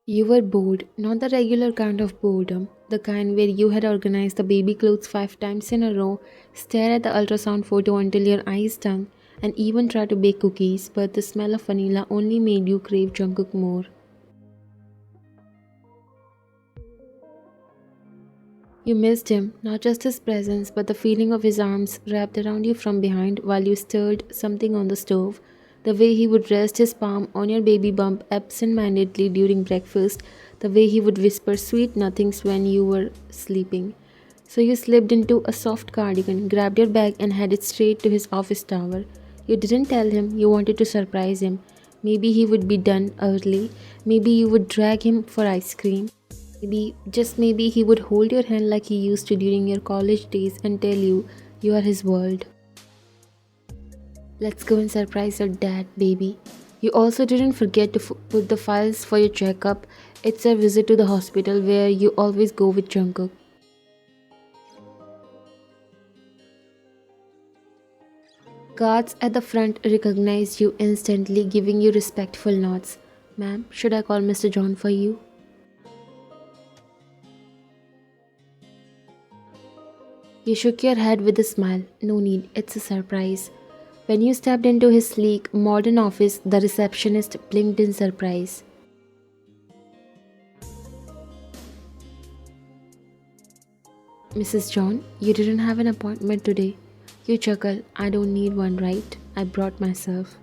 You were bored, not the regular kind of boredom, the kind where you had organized the baby clothes 5 times in a row, stared at the ultrasound photo until your eyes stung, and even tried to bake cookies, but the smell of vanilla only made you crave Jungkook more. You missed him, not just his presence, but the feeling of his arms wrapped around you from behind while you stirred something on the stove, the way he would rest his palm on your baby bump absent mindedly during breakfast, the way he would whisper sweet nothings when you were sleeping. So you slipped into a soft cardigan, grabbed your bag, and headed straight to his office tower. You didn't tell him you wanted to surprise him. Maybe he would be done early. Maybe you would drag him for ice cream. Maybe, just maybe, he would hold your hand like he used to during your college days and tell you you are his world. Let's go and surprise your dad, baby. You also didn't forget to put the files for your checkup. It's a visit to the hospital where you always go with Jungkook. Guards at the front recognized you instantly, giving you respectful nods. Ma'am, should I call Mr. John for you? You shook your head with a smile. No need, it's a surprise. When you stepped into his sleek, modern office, the receptionist blinked in surprise. Mrs. John, you didn't have an appointment today. You chuckle. I don't need one, right? I brought myself.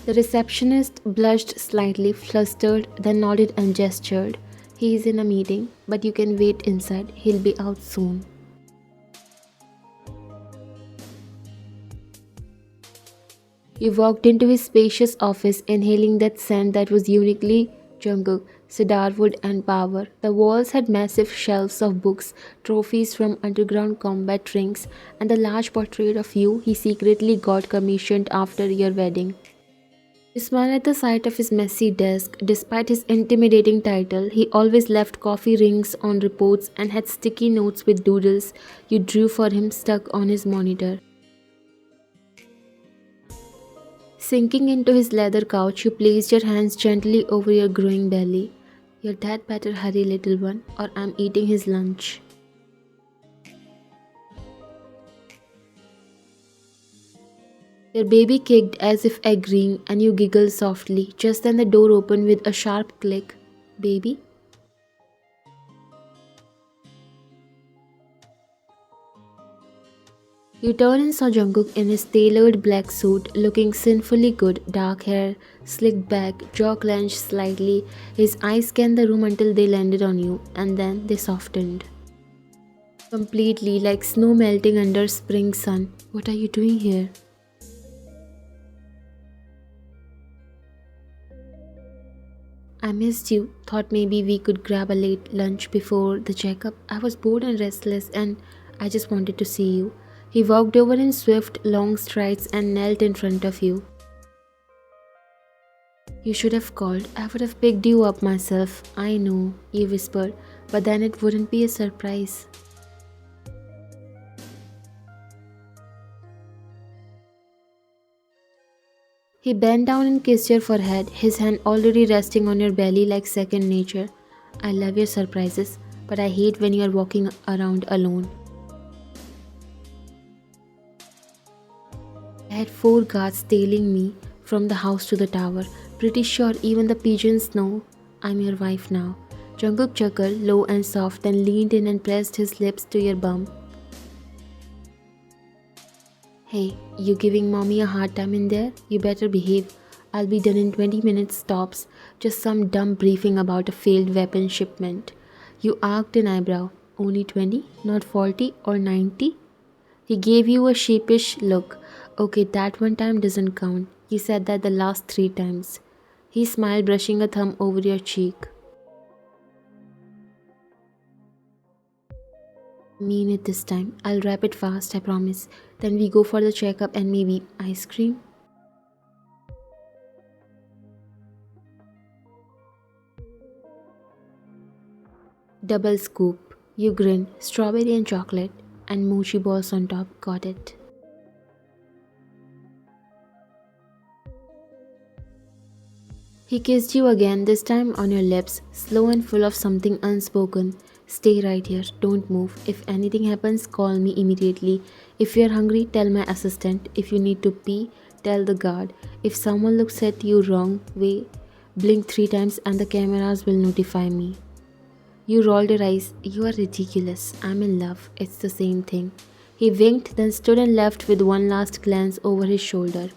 The receptionist blushed slightly, flustered, then nodded and gestured. He is in a meeting, but you can wait inside. He'll be out soon. You walked into his spacious office, inhaling that scent that was uniquely Jungkook, cedarwood, and power. The walls had massive shelves of books, trophies from underground combat rings, and the large portrait of you he secretly got commissioned after your wedding. You smiled at the sight of his messy desk. Despite his intimidating title, he always left coffee rings on reports and had sticky notes with doodles you drew for him stuck on his monitor. Sinking into his leather couch, you placed your hands gently over your growing belly. Your dad better hurry, little one, or I'm eating his lunch. Your baby kicked as if agreeing, and you giggled softly. Just then the door opened with a sharp click. Baby? You turned and saw Jungkook in his tailored black suit, looking sinfully good, dark hair, slicked back, jaw clenched slightly. His eyes scanned the room until they landed on you, and then they softened. Completely, like snow melting under spring sun. What are you doing here? I missed you. Thought maybe we could grab a late lunch before the checkup. I was bored and restless, and I just wanted to see you. He walked over in swift, long strides and knelt in front of you. You should have called. I would have picked you up myself. I know, you whispered, but then it wouldn't be a surprise. He bent down and kissed your forehead, his hand already resting on your belly like second nature. I love your surprises, but I hate when you are walking around alone. I had 4 guards tailing me from the house to the tower. Pretty sure even the pigeons know I'm your wife now. Jungkook chuckled, low and soft, then leaned in and pressed his lips to your bum. Hey, you giving mommy a hard time in there? You better behave. I'll be done in 20 minutes tops. Just some dumb briefing about a failed weapon shipment. You arched an eyebrow. Only 20? Not 40 or 90? He gave you a sheepish look. Okay, that one time doesn't count. You said that the last 3 times. He smiled, brushing a thumb over your cheek. Mean it this time. I'll wrap it fast, I promise. Then we go for the checkup and maybe ice cream. Double scoop. You grinned. Strawberry and chocolate. And mochi balls on top. Got it. He kissed you again, this time on your lips, slow and full of something unspoken. Stay right here, don't move. If anything happens, call me immediately. If you're hungry, tell my assistant. If you need to pee, tell the guard. If someone looks at you wrong way, blink 3 times and the cameras will notify me. You rolled your eyes. You are ridiculous. I'm in love. It's the same thing. He winked, then stood and left with one last glance over his shoulder.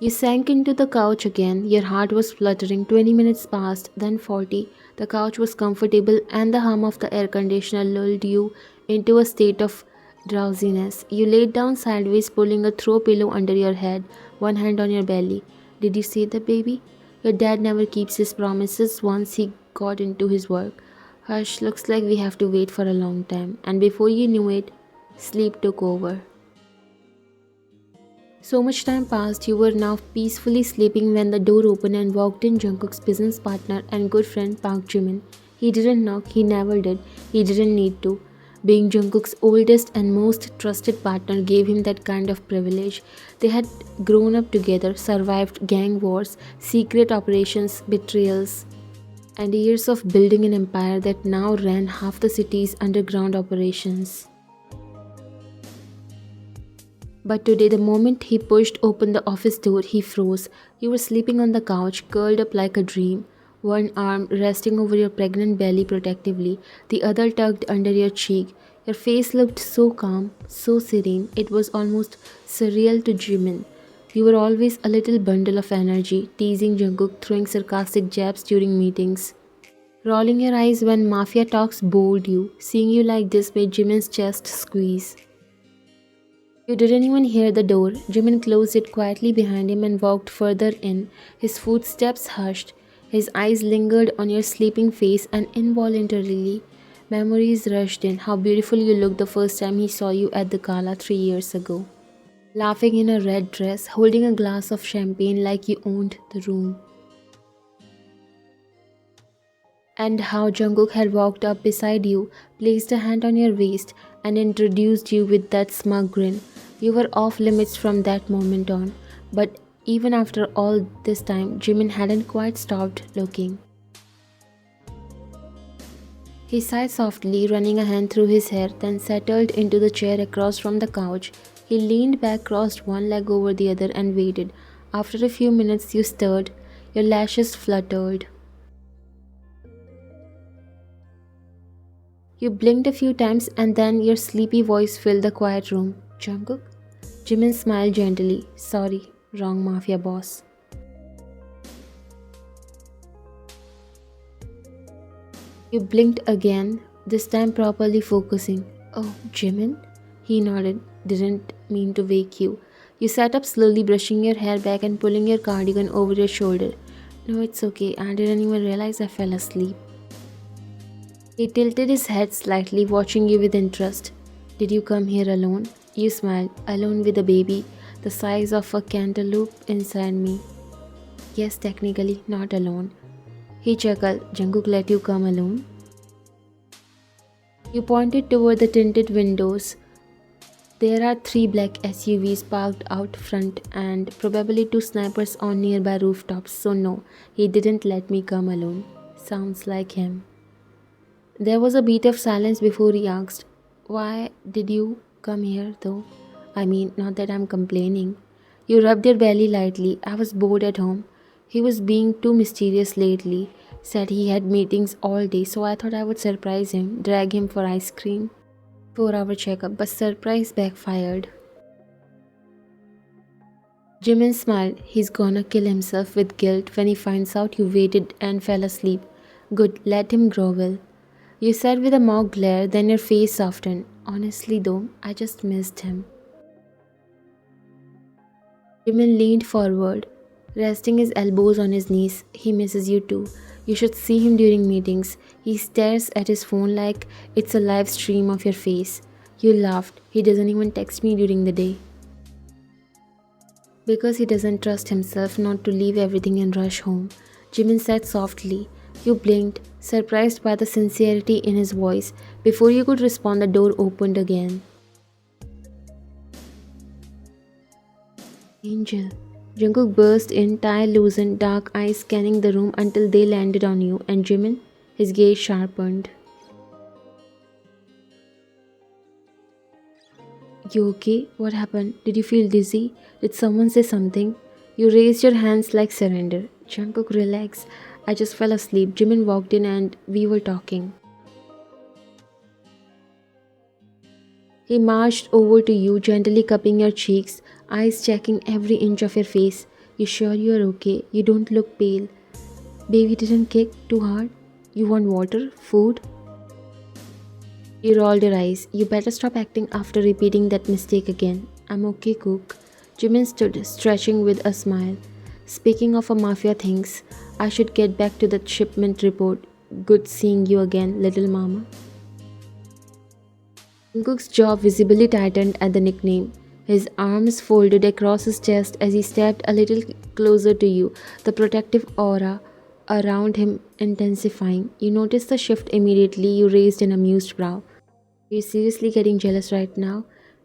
You sank into the couch again. Your heart was fluttering. 20 minutes passed, then 40. The couch was comfortable, and the hum of the air conditioner lulled you into a state of drowsiness. You laid down sideways, pulling a throw pillow under your head, one hand on your belly. Did you see the baby? Your dad never keeps his promises once he got into his work. Hush, looks like we have to wait for a long time. And before you knew it, sleep took over. So much time passed, you were now peacefully sleeping when the door opened and walked in Jungkook's business partner and good friend Park Jimin. He didn't knock, he never did, he didn't need to. Being Jungkook's oldest and most trusted partner gave him that kind of privilege. They had grown up together, survived gang wars, secret operations, betrayals, and years of building an empire that now ran half the city's underground operations. But today, the moment he pushed open the office door, he froze. You were sleeping on the couch, curled up like a dream, one arm resting over your pregnant belly protectively, the other tucked under your cheek. Your face looked so calm, so serene, it was almost surreal to Jimin. You were always a little bundle of energy, teasing Jungkook, throwing sarcastic jabs during meetings. Rolling your eyes when mafia talks bored you. Seeing you like this made Jimin's chest squeeze. You didn't even hear the door. Jimin closed it quietly behind him and walked further in. His footsteps hushed. His eyes lingered on your sleeping face, and involuntarily, memories rushed in. How beautiful you looked the first time he saw you at the gala 3 years ago. Laughing in a red dress, holding a glass of champagne like you owned the room. And how Jungkook had walked up beside you, placed a hand on your waist, and introduced you with that smug grin. You were off limits from that moment on, but even after all this time, Jimin hadn't quite stopped looking. He sighed softly, running a hand through his hair, then settled into the chair across from the couch. He leaned back, crossed one leg over the other, and waited. After a few minutes, you stirred. Your lashes fluttered. You blinked a few times and then your sleepy voice filled the quiet room. Jungkook? Jimin smiled gently. Sorry, wrong mafia boss. You blinked again, this time properly focusing. Oh, Jimin? He nodded. Didn't mean to wake you. You sat up slowly, brushing your hair back and pulling your cardigan over your shoulder. No, it's okay. I didn't even realize I fell asleep. He tilted his head slightly, watching you with interest. Did you come here alone? You smiled. Alone with a baby, the size of a cantaloupe inside me. Yes, technically, not alone. He chuckled. Jungkook let you come alone? You pointed toward the tinted windows. There are 3 black SUVs parked out front and probably 2 snipers on nearby rooftops, so no, he didn't let me come alone. Sounds like him. There was a beat of silence before he asked, Why did you come here though? I mean, not that I'm complaining. You rubbed your belly lightly. I was bored at home. He was being too mysterious lately. Said he had meetings all day, so I thought I would surprise him, drag him for ice cream. 4-hour checkup, but surprise backfired. Jimin smiled. He's gonna kill himself with guilt when he finds out you waited and fell asleep. Good, let him grovel. You said with a mock glare, then your face softened. Honestly though, I just missed him. Jimin leaned forward, resting his elbows on his knees. He misses you too. You should see him during meetings. He stares at his phone like it's a live stream of your face. You laughed. He doesn't even text me during the day. Because he doesn't trust himself not to leave everything and rush home. Jimin said softly. You blinked, surprised by the sincerity in his voice. Before you could respond, the door opened again. Angel. Jungkook burst in, tie loosened, dark eyes scanning the room until they landed on you, and Jimin, his gaze sharpened. You okay? What happened? Did you feel dizzy? Did someone say something? You raised your hands like surrender. Jungkook, relax. I just fell asleep. Jimin walked in and we were talking. He marched over to you, gently cupping your cheeks, eyes checking every inch of your face. You sure you are okay? You don't look pale. Baby didn't kick too hard? You want water? Food? You rolled your eyes. You better stop acting after repeating that mistake again. I'm okay, Cook. Jimin stood, stretching with a smile. Speaking of a mafia things, I should get back to that shipment report. Good seeing you again, little mama. Jungkook's jaw visibly tightened at the nickname. His arms folded across his chest as he stepped a little closer to you, the protective aura around him intensifying. You noticed the shift immediately. You raised an amused brow. Are you seriously getting jealous right now?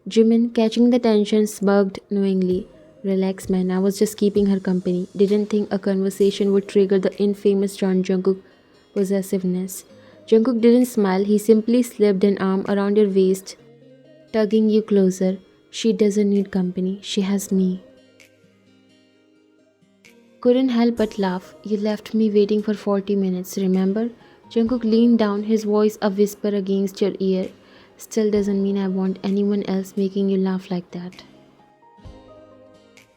Jimin, catching the tension, smirked knowingly. Relax, man. I was just keeping her company. Didn't think a conversation would trigger the infamous John Jungkook possessiveness. Jungkook didn't smile. He simply slipped an arm around your waist, tugging you closer. She doesn't need company. She has me. Couldn't help but laugh. You left me waiting for 40 minutes, remember? Jungkook leaned down, his voice a whisper against your ear. Still doesn't mean I want anyone else making you laugh like that.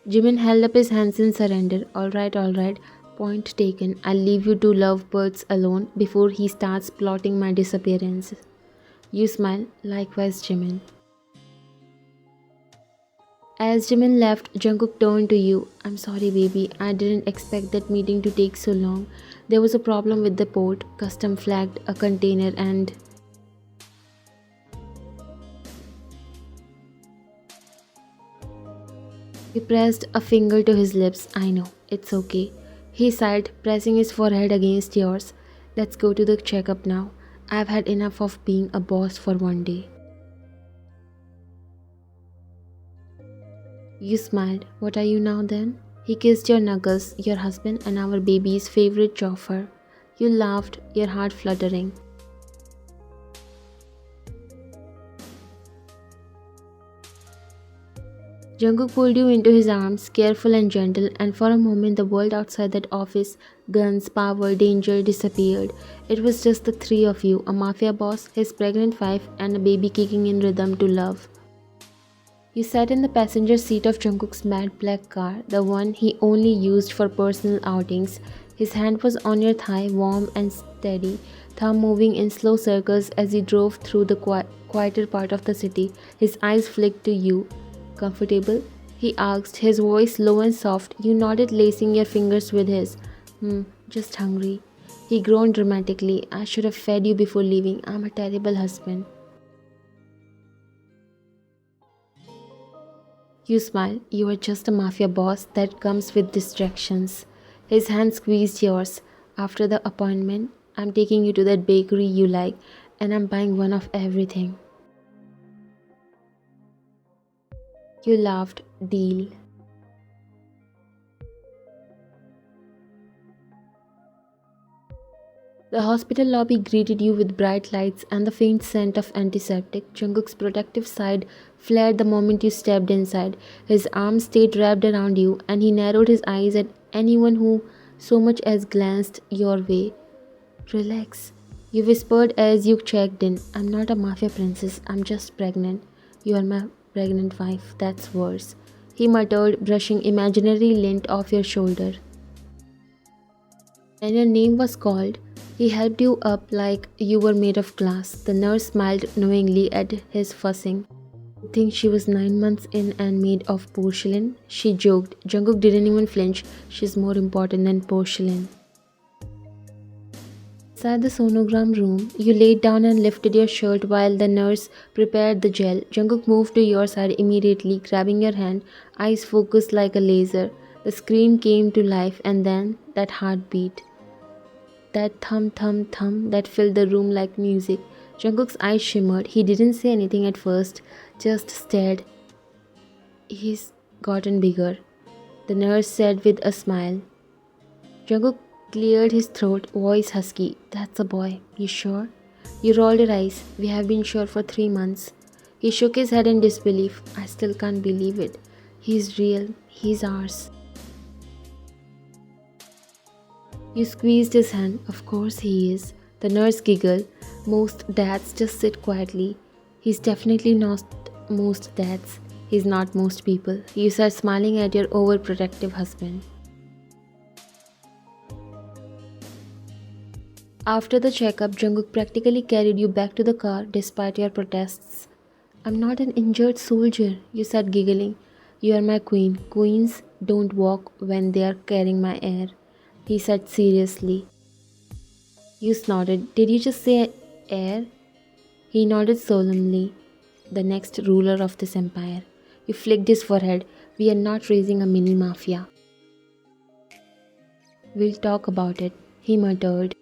Jimin held up his hands in surrender. Alright. Point taken. I'll leave you two lovebirds alone before he starts plotting my disappearance. You smile. Likewise, Jimin. As Jimin left, Jungkook turned to you. I'm sorry, baby. I didn't expect that meeting to take so long. There was a problem with the port. Custom flagged a container and... He pressed a finger to his lips. I know. It's okay. He sighed, pressing his forehead against yours. Let's go to the checkup now. I've had enough of being a boss for one day. You smiled. What are you now then? He kissed your knuckles, your husband and our baby's favorite chauffeur. You laughed, your heart fluttering. Jungkook pulled you into his arms, careful and gentle, and for a moment the world outside that office, guns, power, danger, disappeared. It was just the three of you, a mafia boss, his pregnant wife, and a baby kicking in rhythm to love. You sat in the passenger seat of Jungkook's matte black car, the one he only used for personal outings. His hand was on your thigh, warm and steady, thumb moving in slow circles as he drove through the quieter part of the city. His eyes flicked to you. Comfortable? He asked, his voice low and soft. You nodded, lacing your fingers with his. Just hungry. He groaned dramatically. I should have fed you before leaving. I'm a terrible husband. You smiled. You are just a mafia boss that comes with distractions. His hand squeezed yours. After the appointment, I'm taking you to that bakery you like, and I'm buying one of everything. You laughed. Deal. The hospital lobby greeted you with bright lights and the faint scent of antiseptic. Jungkook's protective side flared the moment you stepped inside. His arms stayed wrapped around you, and he narrowed his eyes at anyone who so much as glanced your way. Relax, you whispered as you checked in. I'm not a mafia princess, I'm just pregnant. You are my pregnant wife, that's worse. He muttered, brushing imaginary lint off your shoulder. When your name was called, he helped you up like you were made of glass. The nurse smiled knowingly at his fussing. I think she was 9 months in and made of porcelain, she joked. Jungkook didn't even flinch. She's more important than porcelain. Inside the sonogram room, you laid down and lifted your shirt while the nurse prepared the gel. Jungkook moved to your side immediately, grabbing your hand, eyes focused like a laser. The scream came to life, and then that heartbeat. That thump thump thump that filled the room like music. Jungkook's eyes shimmered. He didn't say anything at first, just stared. He's gotten bigger. the nurse said with a smile. Jungkook cleared his throat, voice husky. That's a boy. You sure? You rolled your eyes. We have been sure for 3 months. He shook his head in disbelief. I still can't believe it. He's real. He's ours. You squeezed his hand. Of course he is. The nurse giggled. Most dads just sit quietly. He's definitely not most dads. He's not most people. You said, smiling at your overprotective husband. After the checkup, Jungkook practically carried you back to the car despite your protests. I'm not an injured soldier, you said, giggling. You are my queen. Queens don't walk when they are carrying my heir, he said seriously. You snorted. Did you just say heir? He nodded solemnly. The next ruler of this empire. You flicked his forehead. We are not raising a mini mafia. We'll talk about it, he muttered.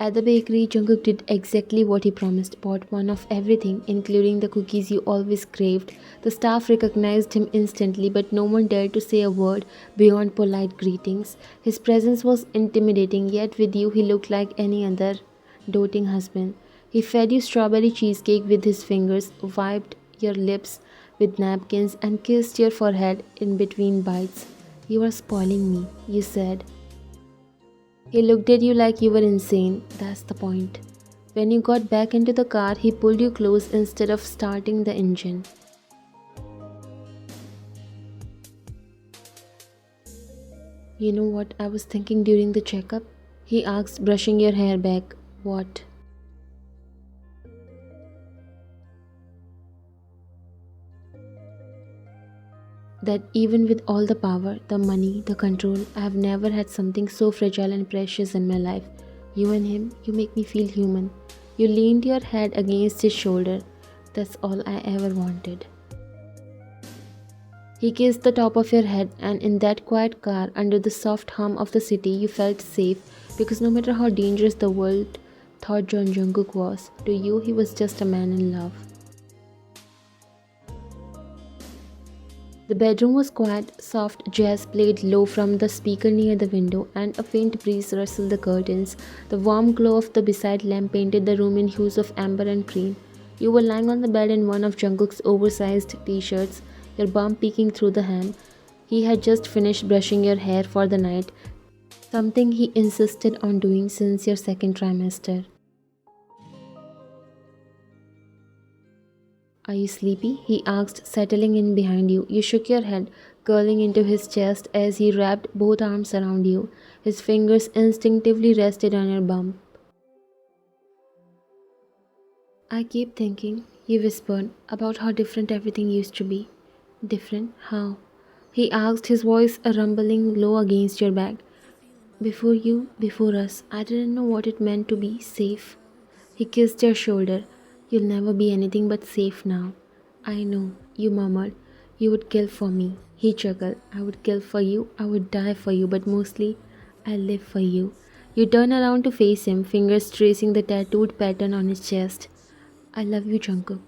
At the bakery, Jungkook did exactly what he promised, bought one of everything, including the cookies you always craved. The staff recognized him instantly, but no one dared to say a word beyond polite greetings. His presence was intimidating, yet with you he looked like any other doting husband. He fed you strawberry cheesecake with his fingers, wiped your lips with napkins, and kissed your forehead in between bites. You are spoiling me, you said. He looked at you like you were insane. That's the point. When you got back into the car, he pulled you close instead of starting the engine. You know what I was thinking during the checkup? He asked, brushing your hair back. What? That even with all the power, the money, the control, I have never had something so fragile and precious in my life. You and him, you make me feel human. You leaned your head against his shoulder. That's all I ever wanted. He kissed the top of your head, and in that quiet car, under the soft hum of the city, you felt safe because no matter how dangerous the world thought John Jungkook was, to you he was just a man in love. The bedroom was quiet, soft jazz played low from the speaker near the window, and a faint breeze rustled the curtains. The warm glow of the beside lamp painted the room in hues of amber and cream. You were lying on the bed in one of Jungkook's oversized t-shirts, your bum peeking through the hem. He had just finished brushing your hair for the night, something he insisted on doing since your second trimester. Are you sleepy? He asked, settling in behind you. You shook your head, curling into his chest as he wrapped both arms around you. His fingers instinctively rested on your bump. I keep thinking, he whispered, about how different everything used to be. Different? How? He asked, his voice rumbling low against your back. Before you, before us, I didn't know what it meant to be safe. He kissed your shoulder. You'll never be anything but safe now. I know, you murmured. You would kill for me. He chuckled. I would kill for you, I would die for you, but mostly, I live for you. You turned around to face him, fingers tracing the tattooed pattern on his chest. I love you, Jungkook.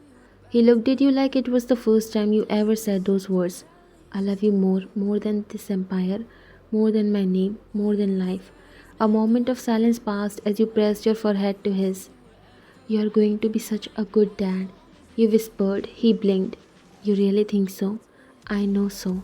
He looked at you like it was the first time you ever said those words. I love you more than this empire, more than my name, more than life. A moment of silence passed as you pressed your forehead to his. You are going to be such a good dad, you whispered. He blinked. You really think so? I know so.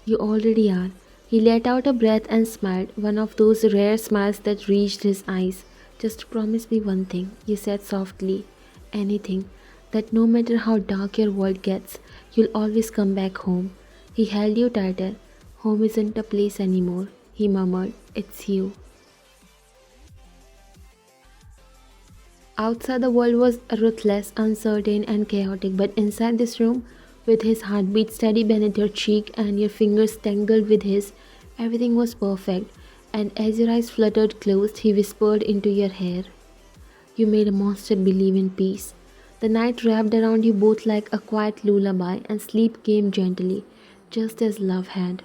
You already are. He let out a breath and smiled, one of those rare smiles that reached his eyes. Just promise me one thing, you said softly. Anything. That no matter how dark your world gets, you'll always come back home. He held you tighter. Home isn't a place anymore, he murmured. It's you. Outside the world was ruthless, uncertain and chaotic, but inside this room, with his heartbeat steady beneath your cheek and your fingers tangled with his, everything was perfect. And as your eyes fluttered closed, he whispered into your hair. You made a monster believe in peace. The night wrapped around you both like a quiet lullaby, and sleep came gently, just as love had.